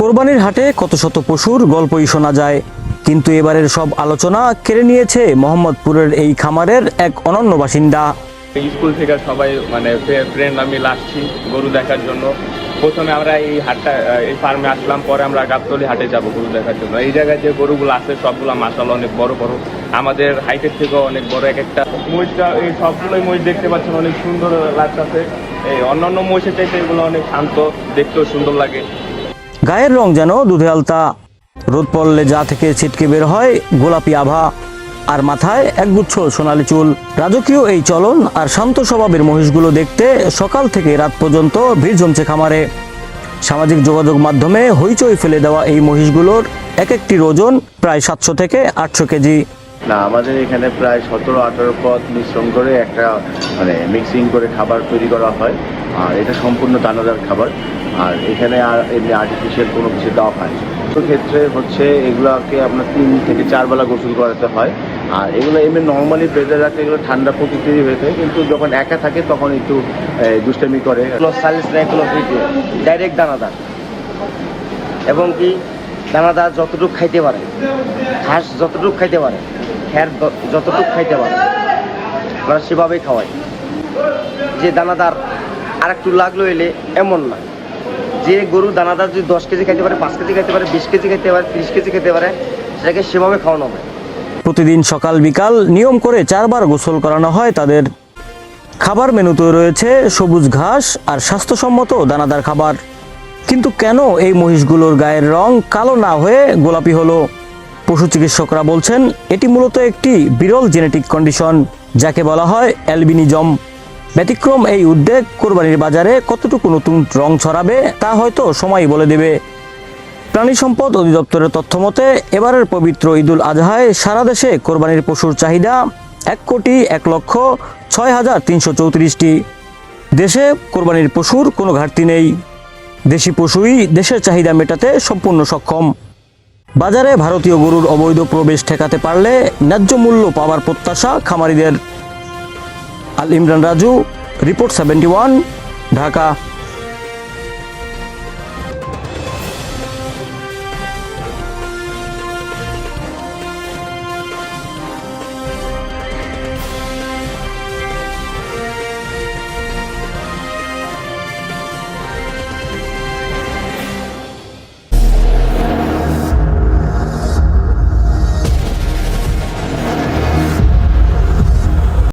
কোরবানির হাটে কত শত পশুর গল্পই শোনা যায়, কিন্তু এবারের সব আলোচনা কেড়ে নিয়েছে মোহাম্মদপুরের এই খামারের এক অনন্য বাসিন্দা। স্কুল থেকে সবাই মানে ফ্রেন্ড আমি আসছি গরু দেখার জন্য। প্রথমে আমরা এই হাটটা এই ফার্মে আসলাম, পরে আমরা গাবতলী হাটে যাব গরু দেখার জন্য। এই জায়গায় যে গরুগুলো আছে সবগুলো মাশাআল্লাহ অনেক বড় বড়, আমাদের হাইটের থেকেও অনেক বড়। এক একটা মহিষটা, এই সবগুলোই মহিষ দেখতে পাচ্ছেন, অনেক সুন্দর লাগতেছে। এই অন্যান্য মহিষের চাইতে এগুলো অনেক শান্ত, দেখতেও সুন্দর লাগে। গায়ের রং যেন দুধে আলতা, রোদ পড়লে যা থেকে ছিটকে বের হয় গোলাপি আভা, আর মাথায় একগুচ্ছ সোনালি চুল। রাজকীয় এই চলন আর শান্ত স্বভাবের মহিষগুলো দেখতে সকাল থেকে রাত পর্যন্ত ভিড় জমছে খামারে। সামাজিক যোগাযোগ মাধ্যমে হইচই ফেলে দেওয়া এই মহিষগুলোর এক একটির ওজন প্রায় 700 থেকে 800 কেজি। না, আমাদের এখানে প্রায় 17-18 পদ মিশ্রণ করে একটা মানে মিক্সিং করে খাবার তৈরি করা হয়। আর এটা সম্পূর্ণ দানাদার খাবার, আর এখানে আর এমনি আর্টিফিশিয়াল কোনো কিছু দেওয়া হয় না। তো ক্ষেত্রে হচ্ছে এগুলোকে আপনার 3 থেকে 4 বেলা গোসল করাতে হয়। আর এগুলো এমনি নর্মালি বেঁধে রাখলে এগুলো ঠান্ডা প্রকৃতিরই হয়ে থাকে, কিন্তু যখন একা থাকে তখন একটু দুষ্টামি করে। ডাইরেক্ট দানাদার, এবং কি দানাদার যতটুকু খাইতে পারে, ঘাস যতটুকু খাইতে পারে, খ্যার যতটুকু খাইতে পারে, আমরা সেভাবেই খাওয়াই। যে দানাদার আর একটু লাগলো এলে এমন না। যে গরু দানাদার যদি 10 কেজি খাইতে পারে, 5 কেজি খাইতে পারে, 20 কেজি খাইতে পারে, 30 কেজি খেতে পারে, সেটাকে সেভাবে খাওয়ানো হয়। প্রতিদিন সকাল বিকাল নিয়ম করে 4 বার গোসল করানো হয় তাদের। খাবার মেনুতে রয়েছে সবুজ ঘাস আর স্বাস্থ্যসম্মত দানাদার খাবার। কিন্তু কেন এই মহিষগুলোর গায়ের রং কালো না হয়ে গোলাপি হলো? পশু চিকিৎসকরা বলছেন এটি মূলত একটি বিরল জেনেটিক কন্ডিশন, যাকে বলা হয় অ্যালবিনিজম। ব্যতিক্রম এই উদ্যোগ কোরবানির বাজারে কতটুকু নতুন রং ছড়াবে তা হয়তো সময়ই বলে দেবে। প্রাণী সম্পদ অধিদপ্তরের তথ্য মতে এবারের পবিত্র ঈদুল আজহায় সারা দেশে কোরবানির পশুর চাহিদা 1,01,06,334টি। দেশে কোরবানির পশুর কোনো ঘাটতি নেই। দেশি পশুই দেশের চাহিদা মেটাতে সম্পূর্ণ সক্ষম। বাজারে ভারতীয় গরুর অবৈধ প্রবেশ ঠেকাতে পারলে ন্যায্য মূল্য পাওয়ার প্রত্যাশা খামারিদের। আল ইমরান রাজু, রিপোর্ট 71, ঢাকা।